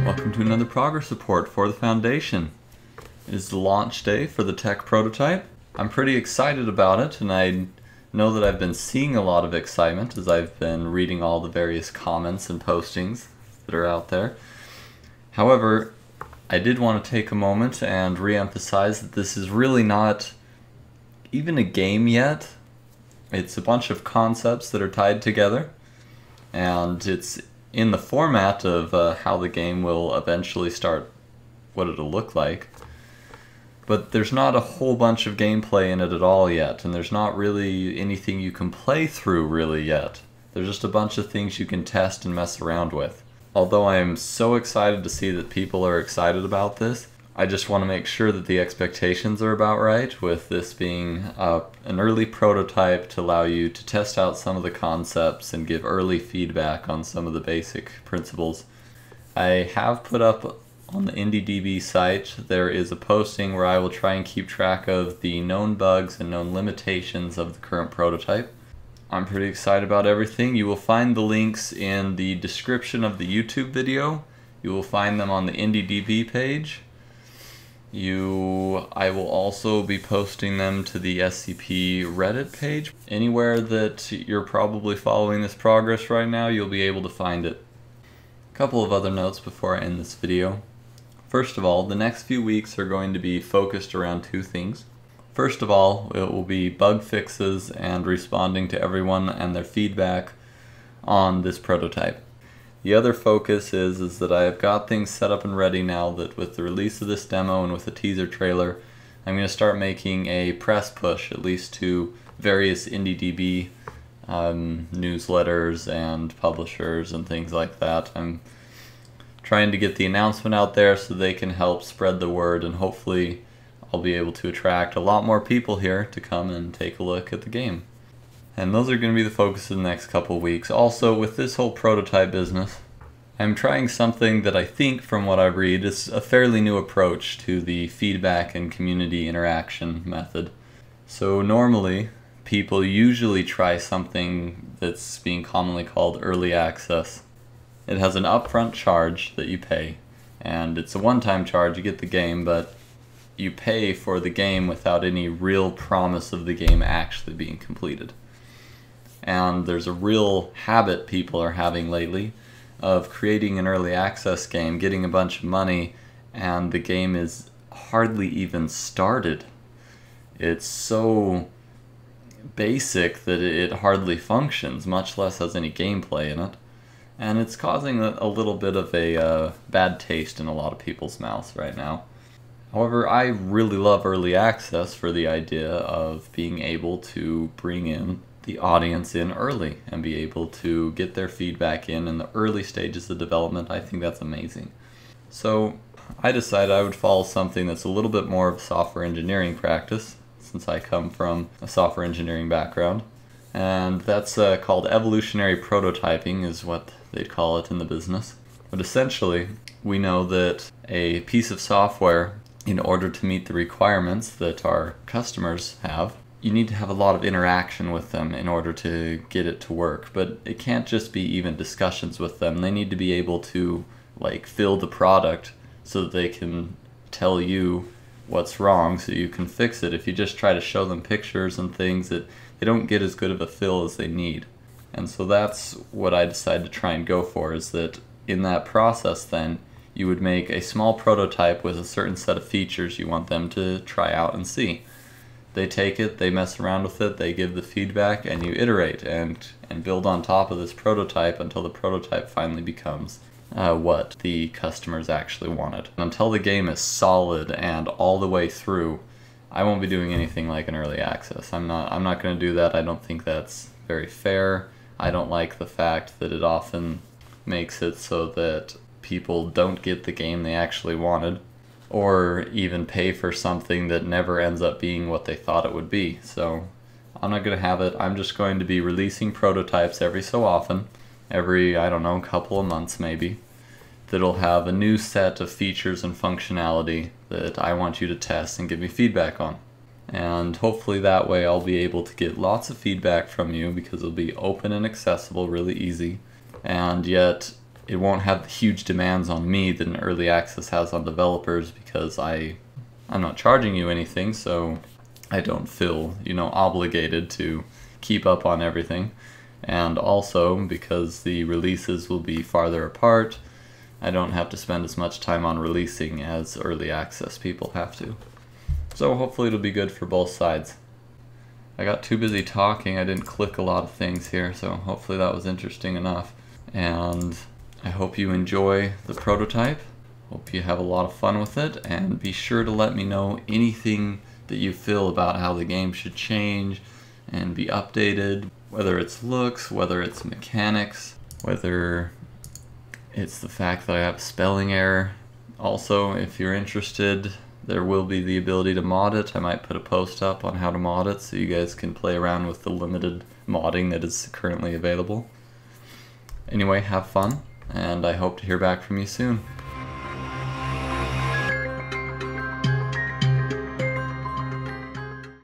Welcome to another progress report for the Foundation. It is the launch day for the tech prototype. I'm pretty excited about it, and I know that I've been seeing a lot of excitement as I've been reading all the various comments and postings that are out there. However, I did want to take a moment and re-emphasize that this is really not even a game yet. It's a bunch of concepts that are tied together, and it's in the format of how the game will eventually start, what it'll look like. But there's not a whole bunch of gameplay in it at all yet, and there's not really anything you can play through really yet. There's just a bunch of things you can test and mess around with. Although I am so excited to see that people are excited about this, I just want to make sure that the expectations are about right, with this being an early prototype to allow you to test out some of the concepts and give early feedback on some of the basic principles. I have put up on the indieDB site, there is a posting where I will try and keep track of the known bugs and known limitations of the current prototype. I'm pretty excited about everything. You will find the links in the description of the YouTube video. You will find them on the indieDB page. I will also be posting them to the SCP Reddit page. Anywhere that you're probably following this progress right now, you'll be able to find it. A couple of other notes before I end this video. First of all, the next few weeks are going to be focused around two things. First of all, it will be bug fixes and responding to everyone and their feedback on this prototype. The other focus is that I have got things set up and ready now that with the release of this demo and with the teaser trailer, I'm going to start making a press push, at least to various indieDB newsletters and publishers and things like that. I'm trying to get the announcement out there so they can help spread the word, and hopefully I'll be able to attract a lot more people here to come and take a look at the game. And those are going to be the focus of the next couple weeks. Also, with this whole prototype business, I'm trying something that I think, from what I read, is a fairly new approach to the feedback and community interaction method. So normally, people usually try something that's being commonly called early access. It has an upfront charge that you pay, and it's a one-time charge. You get the game, but you pay for the game without any real promise of the game actually being completed. And there's a real habit people are having lately of creating an early access game, getting a bunch of money, and the game is hardly even started. It's so basic that it hardly functions, much less has any gameplay in it. And it's causing a little bit of a bad taste in a lot of people's mouths right now. However, I really love early access for the idea of being able to bring in the audience in early and be able to get their feedback in the early stages of development. I think that's amazing. So I decided I would follow something that's a little bit more of a software engineering practice, since I come from a software engineering background. And that's called evolutionary prototyping, is what they'd call it in the business. But essentially, we know that a piece of software, in order to meet the requirements that our customers have, you need to have a lot of interaction with them in order to get it to work. But it can't just be even discussions with them. They need to be able to fill the product so that they can tell you what's wrong so you can fix it. If you just try to show them pictures and things, that they don't get as good of a fill as they need. And so that's what I decided to try and go for, is that in that process then you would make a small prototype with a certain set of features you want them to try out and see. They take it, they mess around with it, they give the feedback, and you iterate and build on top of this prototype until the prototype finally becomes what the customers actually wanted. Until the game is solid and all the way through, I won't be doing anything like an early access. I'm not going to do that. I don't think that's very fair. I don't like the fact that it often makes it so that people don't get the game they actually wanted, or even pay for something that never ends up being what they thought it would be. So I'm not going to have it. I'm just going to be releasing prototypes every so often, every, I don't know, couple of months maybe, that'll have a new set of features and functionality that I want you to test and give me feedback on. And hopefully that way I'll be able to get lots of feedback from you, because it'll be open and accessible, really easy, and yet it won't have the huge demands on me that an early access has on developers, because I'm not charging you anything, so I don't feel, obligated to keep up on everything. And also, because the releases will be farther apart, I don't have to spend as much time on releasing as early access people have to. So hopefully it'll be good for both sides. I got too busy talking, I didn't click a lot of things here, so hopefully that was interesting enough. And I hope you enjoy the prototype. Hope you have a lot of fun with it, and be sure to let me know anything that you feel about how the game should change and be updated, whether it's looks, whether it's mechanics, whether it's the fact that I have a spelling error. Also, if you're interested, there will be the ability to mod it. I might put a post up on how to mod it so you guys can play around with the limited modding that is currently available. Anyway, have fun, and I hope to hear back from you soon.